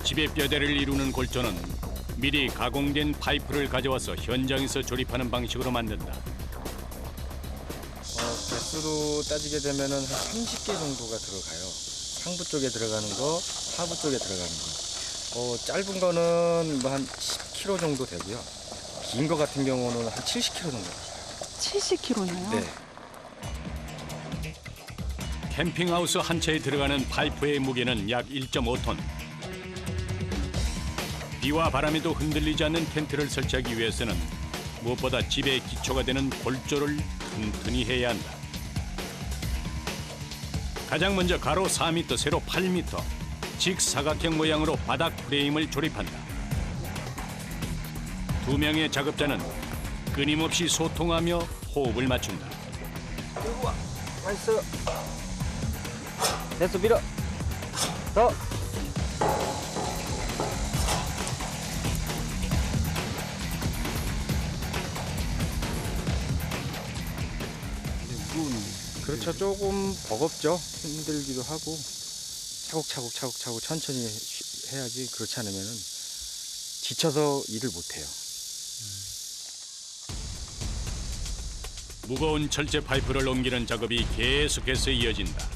집의 뼈대를 이루는 골조는 미리 가공된 파이프를 가져와서 현장에서 조립하는 방식으로 만든다. 개수로 따지게 되면은 한 30개 정도가 들어가요. 상부 쪽에 들어가는 거, 하부 쪽에 들어가는 거. 짧은 거는 뭐 한 10kg 정도 되고요. 긴 거 같은 경우는 한 70kg 정도 돼요. 70kg나요? 네. 캠핑하우스 한 채에 들어가는 파이프의 무게는 약 1.5톤. 비와 바람에도 흔들리지 않는 텐트를 설치하기 위해서는 무엇보다 집의 기초가 되는 골조를 튼튼히 해야 한다. 가장 먼저 가로 4m, 세로 8m, 직사각형 모양으로 바닥 프레임을 조립한다. 두 명의 작업자는 끊임없이 소통하며 호흡을 맞춘다. 들고 와. 나이스. 됐어, 밀어. 더. 그렇죠. 조금 버겁죠. 힘들기도 하고 차곡차곡 천천히 해야지. 그렇지 않으면은 지쳐서 일을 못 해요. 무거운 철제 파이프를 옮기는 작업이 계속해서 이어진다.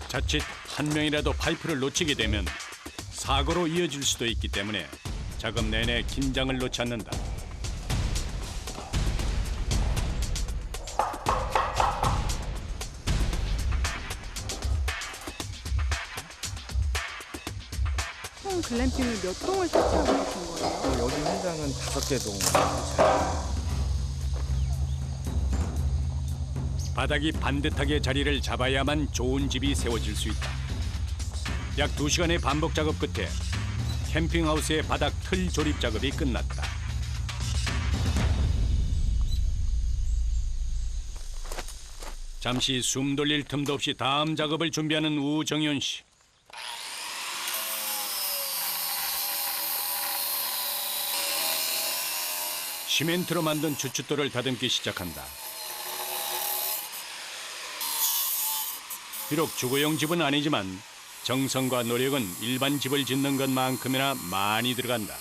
자칫 한 명이라도 파이프를 놓치게 되면 사고로 이어질 수도 있기 때문에 작업 내내 긴장을 놓지 않는다. 총 글램핑을 몇 동을 설치하고 계신 거예요? 여기 현장은 5개 동. 바닥이 반듯하게 자리를 잡아야만 좋은 집이 세워질 수 있다. 약 2시간의 반복 작업 끝에 캠핑하우스의 바닥 틀 조립 작업이 끝났다. 잠시 숨 돌릴 틈도 없이 다음 작업을 준비하는 우정현 씨. 시멘트로 만든 주춧돌을 다듬기 시작한다. 비록 주거용 집은 아니지만 정성과 노력은 일반 집을 짓는 것만큼이나 많이 들어간다.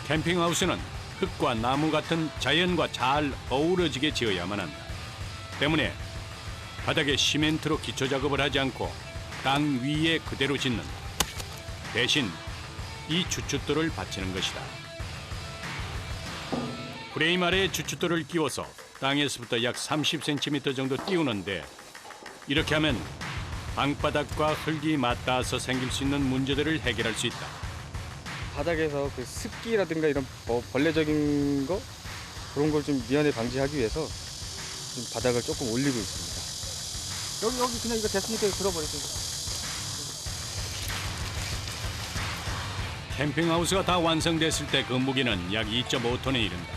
캠핑하우스는 흙과 나무 같은 자연과 잘 어우러지게 지어야만 한다. 때문에 바닥에 시멘트로 기초 작업을 하지 않고 땅 위에 그대로 짓는다. 대신 이 주춧돌을 받치는 것이다. 프레임 아래에 주춧돌을 끼워서 땅에서부터 약 30cm 정도 띄우는데 이렇게 하면 방바닥과 흙이 맞닿아서 생길 수 있는 문제들을 해결할 수 있다. 바닥에서 그 습기라든가 이런 벌레적인 거 그런 걸 좀 미연에 방지하기 위해서 좀 바닥을 조금 올리고 있습니다. 여기 그냥 이거 됐으니까 이거 들어버리세요. 캠핑하우스가 다 완성됐을 때 그 무게는 약 2.5톤에 이른다.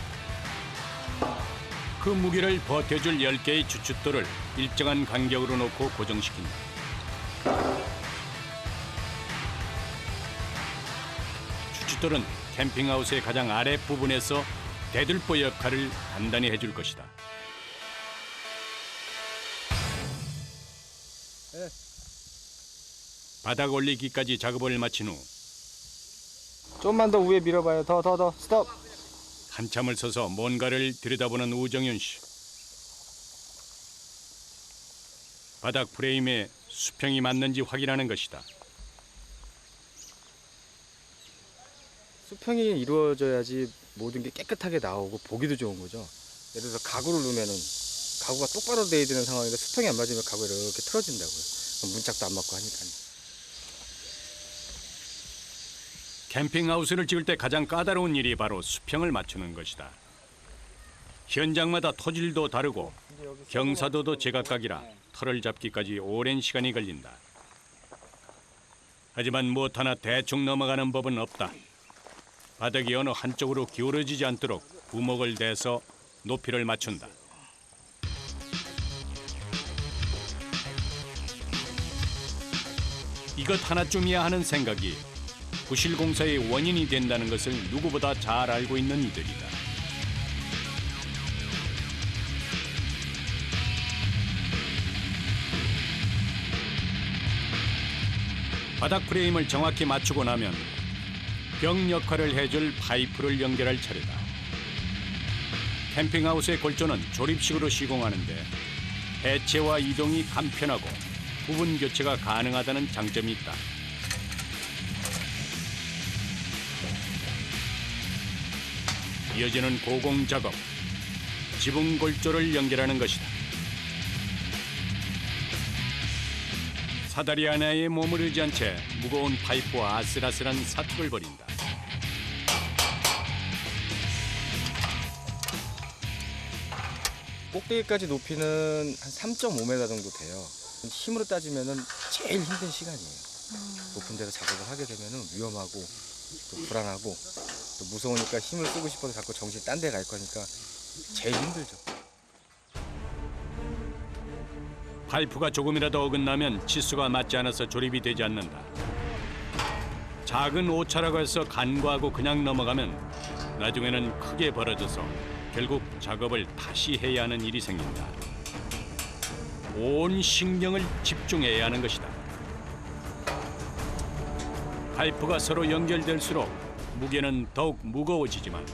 그 무게를 버텨줄 10개의 주춧돌을 일정한 간격으로 놓고 고정시킨다. 주춧돌은 캠핑하우스의 가장 아랫부분에서 대들보 역할을 단단히 해줄 것이다. 네. 바닥 올리기까지 작업을 마친 후 좀만 더 위에 밀어봐요. 더 스톱. 한참을 서서 뭔가를 들여다보는 우정윤 씨. 바닥 프레임에 수평이 맞는지 확인하는 것이다. 수평이 이루어져야지 모든 게 깨끗하게 나오고 보기도 좋은 거죠. 예를 들어서 가구를 놓으면은 가구가 똑바로 돼야 되는 상황인데 수평이 안 맞으면 가구가 이렇게 틀어진다고요. 그럼 문짝도 안 맞고 하니까요. 캠핑하우스를 지을 때 가장 까다로운 일이 바로 수평을 맞추는 것이다. 현장마다 토질도 다르고 경사도도 제각각이라 털을 잡기까지 오랜 시간이 걸린다. 하지만 무엇 하나 대충 넘어가는 법은 없다. 바닥이 어느 한쪽으로 기울어지지 않도록 구멍을 내서 높이를 맞춘다. 이것 하나쯤이야 하는 생각이 부실 공사의 원인이 된다는 것을 누구보다 잘 알고 있는 이들이다. 바닥 프레임을 정확히 맞추고 나면 벽 역할을 해줄 파이프를 연결할 차례다. 캠핑하우스의 골조는 조립식으로 시공하는데 해체와 이동이 간편하고 부분 교체가 가능하다는 장점이 있다. 이어지는 고공 작업, 지붕 골조를 연결하는 것이다. 사다리 하나에 몸을 의지한 채 무거운 파이프와 아슬아슬한 사투를 벌인다. 꼭대기까지 높이는 한 3.5m 정도 돼요. 힘으로 따지면은 제일 힘든 시간이에요. 높은 데서 작업을 하게 되면은 위험하고 또 불안하고 또 무서우니까 힘을 쓰고 싶어도 자꾸 정신이 딴 데 갈 거니까 제일 힘들죠. 파이프가 조금이라도 어긋나면 치수가 맞지 않아서 조립이 되지 않는다. 작은 오차라고 해서 간과하고 그냥 넘어가면 나중에는 크게 벌어져서 결국 작업을 다시 해야 하는 일이 생긴다. 온 신경을 집중해야 하는 것이다. 파이프가 서로 연결될수록 무게는 더욱 무거워지지만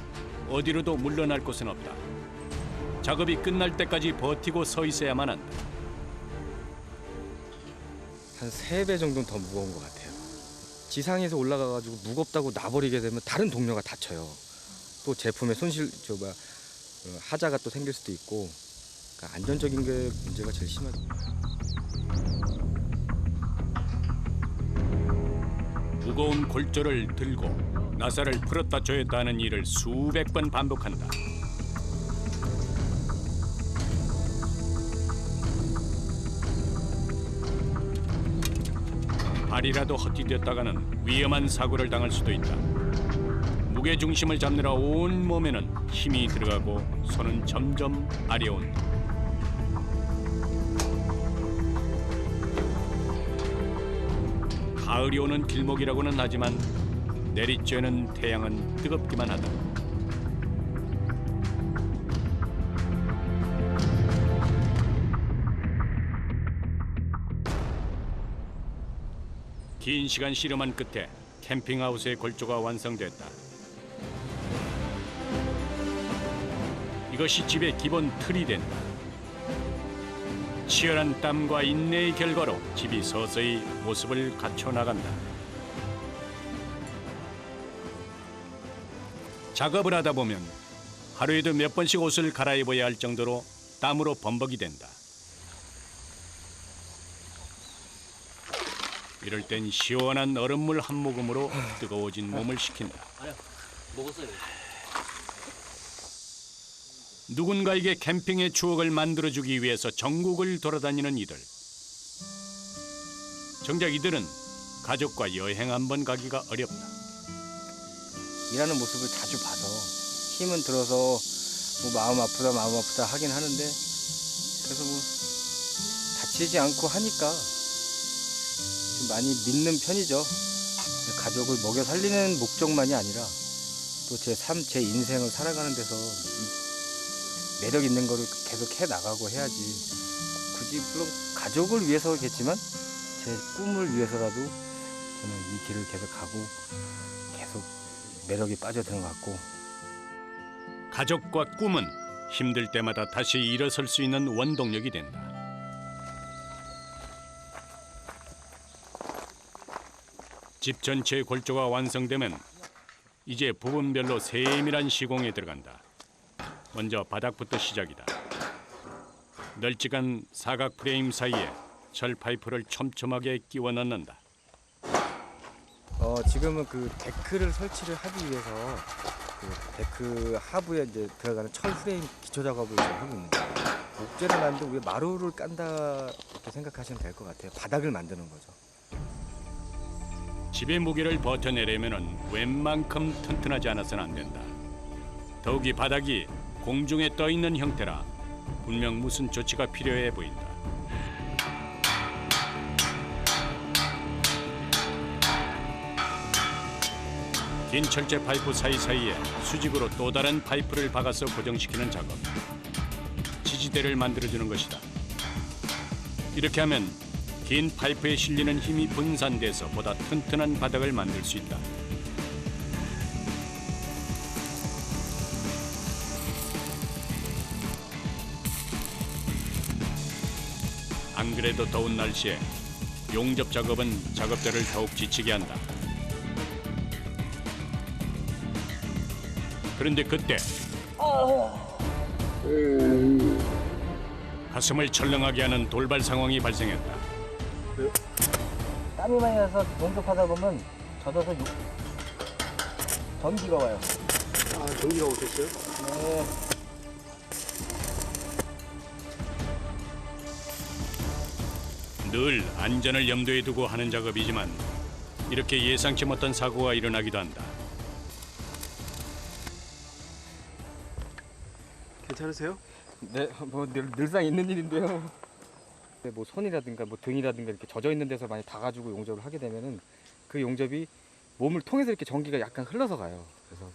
어디로도 물러날 곳은 없다. 작업이 끝날 때까지 버티고 서 있어야만 한다. 한 3배 정도는 더 무거운 것 같아요. 지상에서 올라가가지고 무겁다고 놔버리게 되면 다른 동료가 다쳐요. 또 제품에 하자가 또 생길 수도 있고, 그러니까 안전적인 게 문제가 제일 심하죠. 무거운 골조를 들고 나사를 풀었다 조였다 하는 일을 수백 번 반복한다. 발이라도 헛디뎠다가는 위험한 사고를 당할 수도 있다. 무게 중심을 잡느라 온 몸에는 힘이 들어가고 손은 점점 아려온다. 가을이 오는 길목이라고는 하지만 내리쬐는 태양은 뜨겁기만 하다. 긴 시간 씨름한 끝에 캠핑하우스의 골조가 완성됐다. 이것이 집의 기본 틀이 된다. 치열한 땀과 인내의 결과로 집이 서서히 모습을 갖춰나간다. 작업을 하다 보면 하루에도 몇 번씩 옷을 갈아입어야 할 정도로 땀으로 범벅이 된다. 이럴 땐 시원한 얼음물 한 모금으로 뜨거워진 몸을 식힌다. 먹었어요. 누군가에게 캠핑의 추억을 만들어주기 위해서 전국을 돌아다니는 이들. 정작 이들은 가족과 여행 한 번 가기가 어렵다. 일하는 모습을 자주 봐서 힘은 들어서 뭐 마음 아프다 하긴 하는데, 그래서 뭐 다치지 않고 하니까 좀 많이 믿는 편이죠. 가족을 먹여 살리는 목적만이 아니라 또 제 인생을 살아가는 데서 매력 있는 거를 계속 해 나가고 해야지. 굳이 물론 가족을 위해서겠지만 제 꿈을 위해서라도 저는 이 길을 계속 가고 계속 매력이 빠져드는 것 같고. 가족과 꿈은 힘들 때마다 다시 일어설 수 있는 원동력이 된다. 집 전체의 골조가 완성되면 이제 부분별로 세밀한 시공에 들어간다. 먼저 바닥부터 시작이다. 널찍한 사각 프레임 사이에 철 파이프를 촘촘하게 끼워 넣는다. 지금은 그 데크를 설치를 하기 위해서 그 데크 하부에 이제 들어가는 철 프레임 기초 작업을 지금 하고 있는 거예요. 목재를 만든 우리 마루를 깐다 이렇게 생각하시면 될 것 같아요. 바닥을 만드는 거죠. 집의 무게를 버텨내려면 웬만큼 튼튼하지 않아서는 안 된다. 더욱이 바닥이 공중에 떠 있는 형태라 분명 무슨 조치가 필요해 보인다. 긴 철제 파이프 사이사이에 수직으로 또 다른 파이프를 박아서 고정시키는 작업. 지지대를 만들어주는 것이다. 이렇게 하면 긴 파이프에 실리는 힘이 분산돼서 보다 튼튼한 바닥을 만들 수 있다. 안 그래도 더운 날씨에 용접 작업은 작업자를 더욱 지치게 한다. 그런데 그때 가슴을 철렁하게 하는 돌발 상황이 발생했다. 땀이 많이 나서 용접하다 보면 젖어서 전기가 와요. 아, 전기가 오셨어요? 네. 늘 안전을 염두에 두고 하는 작업이지만 이렇게 예상치 못한 사고가 일어나기도 한다. 괜찮으세요? 네, 뭐 늘상 있는 일인데요. 뭐 손이라든가 뭐 등이라든가 이렇게 젖어 있는 데서 많이 닿아가지고 용접을 하게 되면은 그 용접이 몸을 통해서 이렇게 전기가 약간 흘러서 가요. 그래서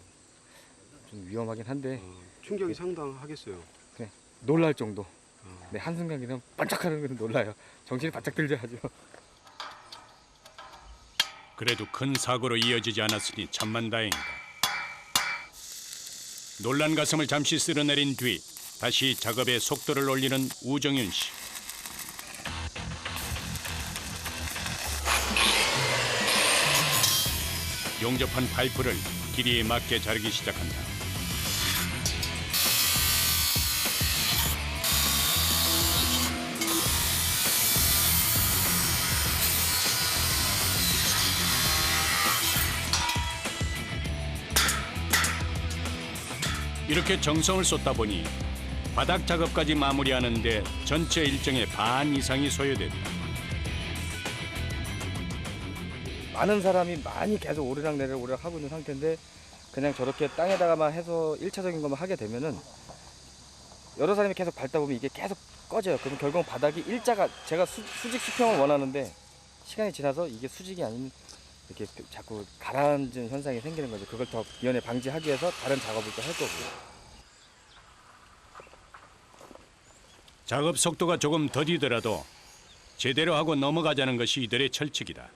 좀 위험하긴 한데 충격이 상당하겠어요. 그냥 놀랄 정도. 네, 한순간 그냥 반짝하는 건 놀라요. 정신이 바짝 들죠 하죠. 그래도 큰 사고로 이어지지 않았으니 천만다행이다. 놀란 가슴을 잠시 쓸어내린 뒤 다시 작업에 속도를 올리는 우정윤 씨. 용접한 파이프를 길이에 맞게 자르기 시작한다. 이렇게 정성을 쏟다 보니 바닥 작업까지 마무리하는데 전체 일정의 반 이상이 소요된다. 많은 사람이 많이 계속 오르락내리락 하고 있는 상태인데 그냥 저렇게 땅에다가만 해서 1차적인 것만 하게 되면은 여러 사람이 계속 밟다 보면 이게 계속 꺼져요. 그럼 결국 바닥이 일자가 제가 수직 수평을 원하는데 시간이 지나서 이게 수직이 아닌 이렇게 자꾸 가라앉은 현상이 생기는 거죠. 그걸 더 미연에 방지하기 위해서 다른 작업을 또 할 거고요. 작업 속도가 조금 더디더라도 제대로 하고 넘어가자는 것이 이들의 철칙이다.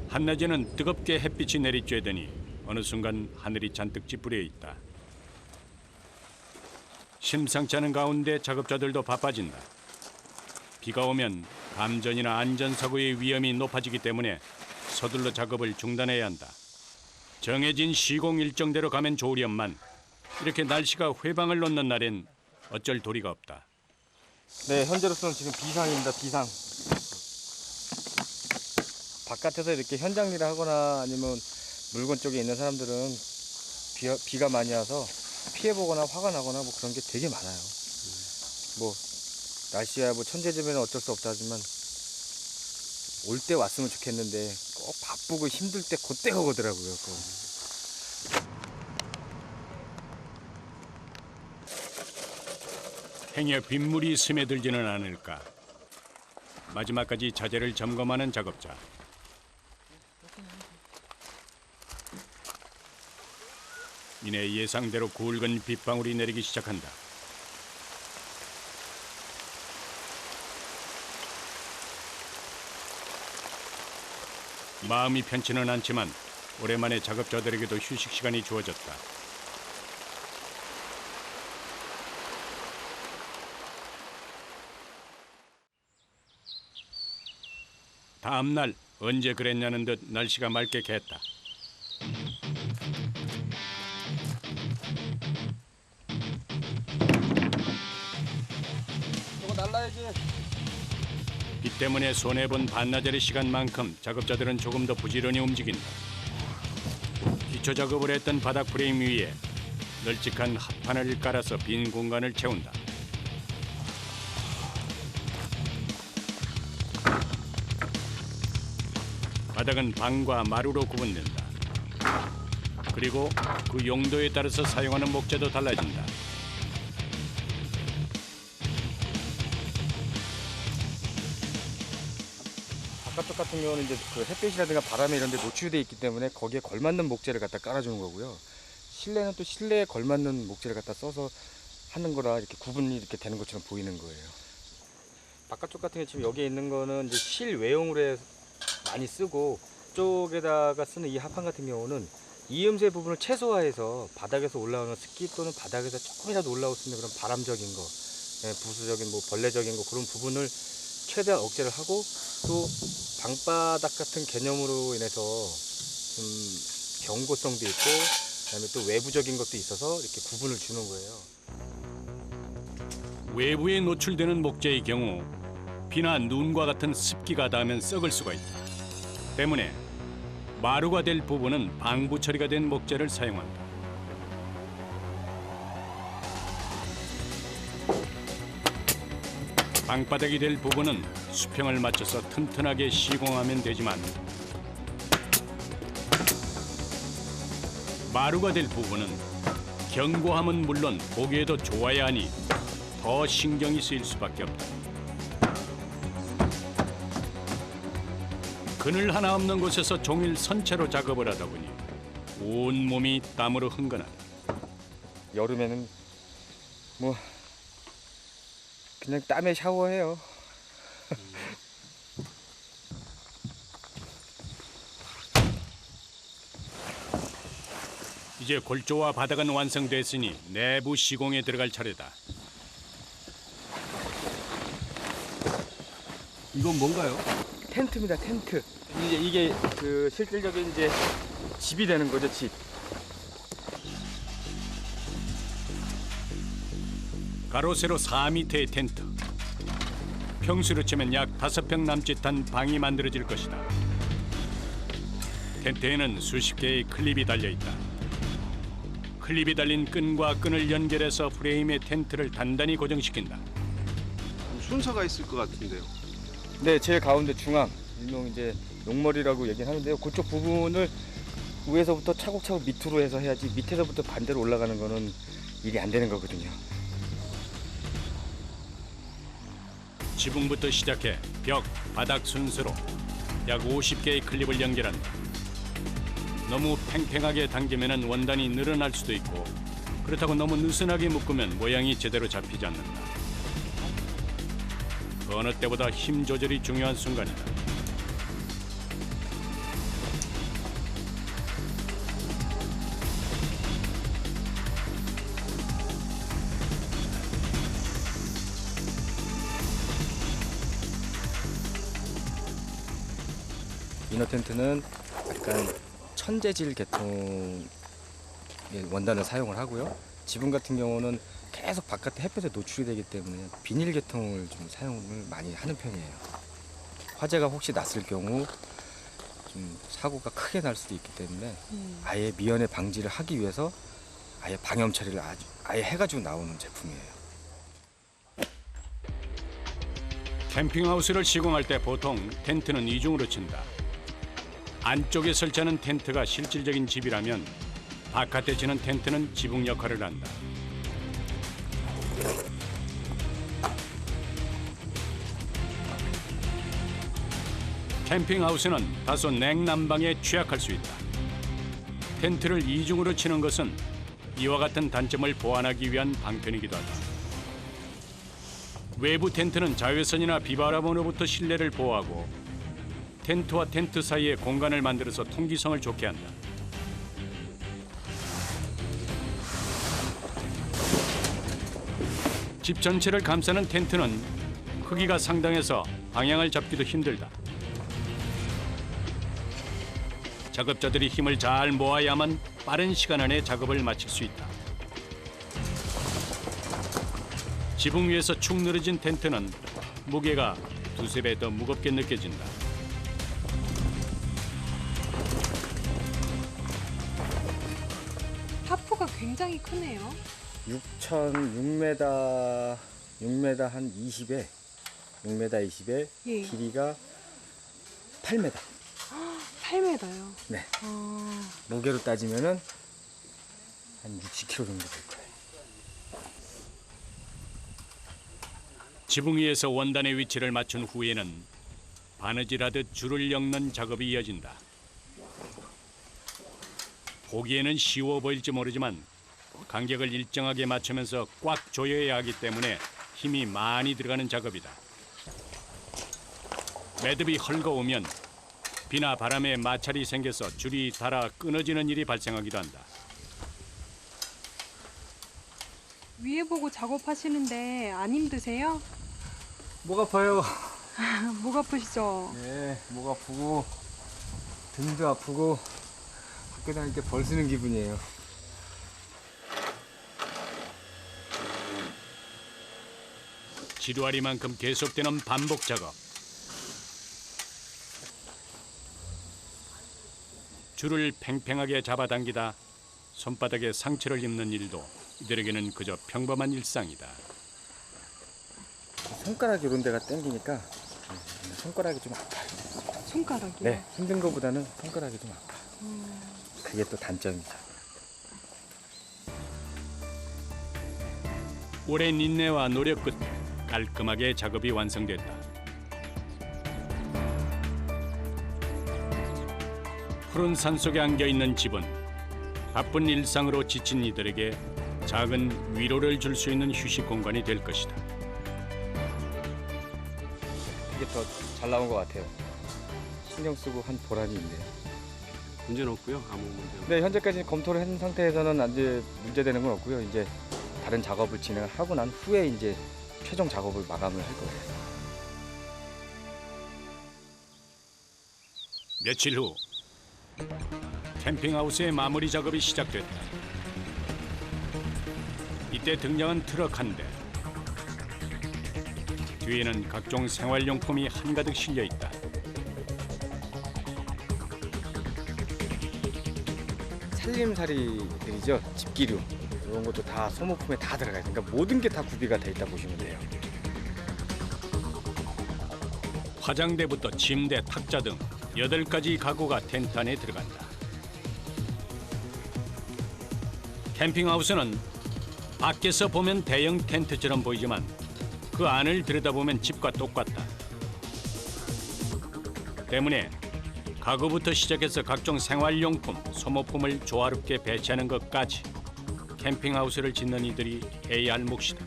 한낮에는 뜨겁게 햇빛이 내리쬐더니 어느 순간 하늘이 잔뜩 찌푸려 있다. 심상치 않은 가운데 작업자들도 바빠진다. 비가 오면 감전이나 안전사고의 위험이 높아지기 때문에 서둘러 작업을 중단해야 한다. 정해진 시공 일정대로 가면 좋으련만 이렇게 날씨가 회방을 놓는 날엔 어쩔 도리가 없다. 네, 현재로서는 지금 비상입니다. 비상. 바깥에서 이렇게 현장 일을 하거나 아니면 물건 쪽에 있는 사람들은 비가 많이 와서 피해보거나 화가 나거나 뭐 그런 게 되게 많아요. 뭐 날씨야 뭐 천재지변은 어쩔 수 없다 하지만 올 때 왔으면 좋겠는데 꼭 바쁘고 힘들 때 그때가 오더라고요. 행여 빗물이 스며들지는 않을까. 마지막까지 자재를 점검하는 작업자. 이내 예상대로 굵은 빗방울이 내리기 시작한다. 마음이 편치는 않지만 오랜만에 작업자들에게도 휴식 시간이 주어졌다. 다음 날 언제 그랬냐는 듯 날씨가 맑게 갰다. 저거 날라야지. 비 때문에 손해본 반나절의 시간만큼 작업자들은 조금 더 부지런히 움직인다. 기초 작업을 했던 바닥 프레임 위에 널찍한 합판을 깔아서 빈 공간을 채운다. 바닥은 방과 마루로 구분된다. 그리고 그 용도에 따라서 사용하는 목재도 달라진다. 바깥쪽 같은 경우는 이제 그 햇빛이라든가 바람에 이런 데 노출돼 있기 때문에 거기에 걸맞는 목재를 갖다 깔아주는 거고요. 실내는 또 실내에 걸맞는 목재를 갖다 써서 하는 거라 이렇게 구분이 이렇게 되는 것처럼 보이는 거예요. 바깥쪽 같은 게 지금 여기에 있는 거는 이제 실외용으로 많이 쓰고, 쪽에다가 쓰는 이 합판 같은 경우는 이음새 부분을 최소화해서 바닥에서 올라오는 습기 또는 바닥에서 조금이라도 올라올 수 있는 그런 바람적인 거, 부수적인 뭐 벌레적인 거 그런 부분을 최대한 억제를 하고, 또 방바닥 같은 개념으로 인해서 좀 경고성도 있고 그다음에 또 외부적인 것도 있어서 이렇게 구분을 주는 거예요. 외부에 노출되는 목재의 경우 비나 눈과 같은 습기가 닿으면 썩을 수가 있다. 때문에 마루가 될 부분은 방부 처리가 된 목재를 사용한다. 방바닥이 될 부분은 수평을 맞춰서 튼튼하게 시공하면 되지만 마루가 될 부분은 견고함은 물론 보기에도 좋아야 하니 더 신경이 쓰일 수밖에 없다. 그늘 하나 없는 곳에서 종일 선체로 작업을 하다 보니 온몸이 땀으로 흥건하다. 여름에는 뭐 그냥 땀에 샤워해요. 이제 골조와 바닥은 완성됐으니 내부 시공에 들어갈 차례다. 이건 뭔가요? 텐트입니다, 텐트. 이제 이게 그 실질적인 이제 집이 되는 거죠, 집. 가로 세로 4m의 텐트. 평수로 치면 약 5평 남짓한 방이 만들어질 것이다. 텐트에는 수십 개의 클립이 달려 있다. 클립이 달린 끈과 끈을 연결해서 프레임에 텐트를 단단히 고정시킨다. 순서가 있을 것 같은데요. 네, 제일 가운데 중앙, 일명 이제 용머리라고 얘기를 하는데요. 그쪽 부분을 위에서부터 차곡차곡 밑으로 해서 해야지 밑에서부터 반대로 올라가는 거는 일이 안 되는 거거든요. 지붕부터 시작해 벽, 바닥 순서로 약 50개의 클립을 연결한다. 너무 팽팽하게 당기면 원단이 늘어날 수도 있고 그렇다고 너무 느슨하게 묶으면 모양이 제대로 잡히지 않는다. 그 어느 때보다 힘 조절이 중요한 순간이다. 이너 텐트는 약간 천재질 계통의 원단을 사용을 하고요. 지붕 같은 경우는 계속 바깥에 햇볕에 노출이 되기 때문에 비닐 계통을 좀 사용을 많이 하는 편이에요. 화재가 혹시 났을 경우 좀 사고가 크게 날 수도 있기 때문에 아예 미연에 방지를 하기 위해서 아예 방염 처리를 아예 해가지고 나오는 제품이에요. 캠핑하우스를 시공할 때 보통 텐트는 이중으로 친다. 안쪽에 설치하는 텐트가 실질적인 집이라면 바깥에 치는 텐트는 지붕 역할을 한다. 캠핑하우스는 다소 냉난방에 취약할 수 있다. 텐트를 이중으로 치는 것은 이와 같은 단점을 보완하기 위한 방편이기도 하다. 외부 텐트는 자외선이나 비바람으로부터 실내를 보호하고 텐트와 텐트 사이에 공간을 만들어서 통기성을 좋게 한다. 집 전체를 감싸는 텐트는 크기가 상당해서 방향을 잡기도 힘들다. 작업자들이 힘을 잘 모아야만 빠른 시간 안에 작업을 마칠 수 있다. 지붕 위에서 축 늘어진 텐트는 무게가 두세 배 더 무겁게 느껴진다. 하프가 굉장히 크네요. 6m 한 20에 6m 20에 예. 길이가 8m. 8m요. 네. 무게로 따지면은 한 60kg 정도 될 거예요. 지붕 위에서 원단의 위치를 맞춘 후에는 바느질하듯 줄을 엮는 작업이 이어진다. 보기에는 쉬워 보일지 모르지만 간격을 일정하게 맞추면서 꽉 조여야 하기 때문에 힘이 많이 들어가는 작업이다. 매듭이 헐거우면 비나 바람에 마찰이 생겨서 줄이 닳아 끊어지는 일이 발생하기도 한다. 위에 보고 작업하시는데 안 힘드세요? 목 아파요. 목 아프시죠? 네, 목 아프고 등도 아프고 밖에 다닐 때 벌 쓰는 기분이에요. 지루하리만큼 계속되는 반복 작업. 줄을 팽팽하게 잡아당기다 손바닥에 상처를 입는 일도 이들에게는 그저 평범한 일상이다. 손가락 이런 데가 당기니까 손가락이 좀 아파요. 손가락이요? 네, 힘든 거보다는 손가락이 좀 아파. 그게 또 단점이죠. 오랜 인내와 노력 끝 깔끔하게 작업이 완성됐다. 푸른 산 속에 안겨 있는 집은 바쁜 일상으로 지친 이들에게 작은 위로를 줄 수 있는 휴식 공간이 될 것이다. 이게 더 잘 나온 것 같아요. 신경 쓰고 한 보람이 있네요. 문제는 없고요. 아무 문제 없고. 네, 현재까지 검토를 한 상태에서는 이제 문제되는 건 없고요. 이제 다른 작업을 진행하고 난 후에 이제 최종 작업을 마감을 할 거예요. 며칠 후 캠핑하우스의 마무리 작업이 시작됐다. 이때 등장한 트럭 한 대. 뒤에는 각종 생활용품이 한가득 실려 있다. 살림살이들이죠. 집기류 이런 것도 다 소모품에 다 들어가요. 그러니까 모든 게 다 구비가 돼 있다 보시면 돼요. 화장대부터 침대, 탁자 등 8가지 가구가 텐트 안에 들어간다. 캠핑하우스는 밖에서 보면 대형 텐트처럼 보이지만 그 안을 들여다보면 집과 똑같다. 때문에 가구부터 시작해서 각종 생활용품, 소모품을 조화롭게 배치하는 것까지 캠핑하우스를 짓는 이들이 해야 할 몫이다.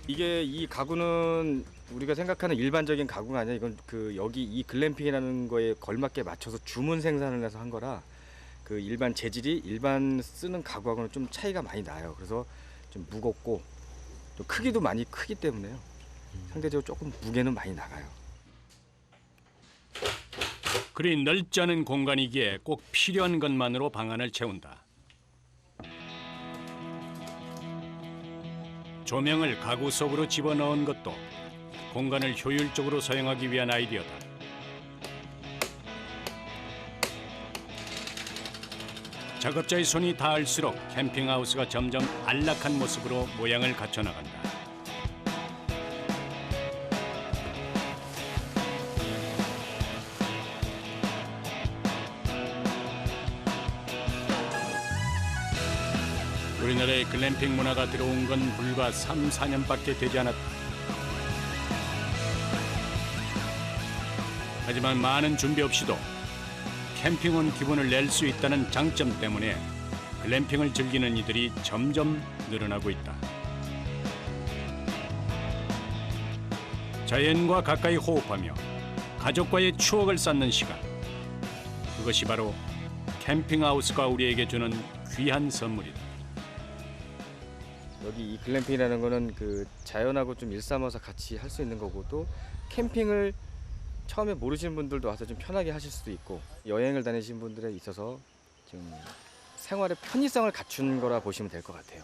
이게 이 가구는 우리가 생각하는 일반적인 가구가 아니라 이건 여기 이 글램핑이라는 거에 걸맞게 맞춰서 주문 생산을 해서 한 거라 그 일반 재질이 일반 쓰는 가구하고는 좀 차이가 많이 나요. 그래서 좀 무겁고 또 크기도 많이 크기 때문에요. 상대적으로 조금 무게는 많이 나가요. 그리 넓지 않은 공간이기에 꼭 필요한 것만으로 방안을 채운다. 조명을 가구 속으로 집어넣은 것도 공간을 효율적으로 사용하기 위한 아이디어다. 작업자의 손이 닿을수록 캠핑하우스가 점점 안락한 모습으로 모양을 갖춰나간다. 우리나라의 글램핑 문화가 들어온 건 불과 3, 4년밖에 되지 않았다. 하지만 많은 준비 없이도 캠핑 기분을 낼 수 있다는 장점 때문에 글램핑을 즐기는 이들이 점점 늘어나고 있다. 자연과 가까이 호흡하며 가족과의 추억을 쌓는 시간. 그것이 바로 캠핑하우스가 우리에게 주는 귀한 선물이다. 여기 이 글램핑이라는 거는 그 자연하고 좀 일삼아서 같이 할 수 있는 거고 또 캠핑을 처음에 모르시는 분들도 와서 좀 편하게 하실 수도 있고 여행을 다니신 분들에 있어서 좀 생활의 편의성을 갖춘 거라 보시면 될 것 같아요.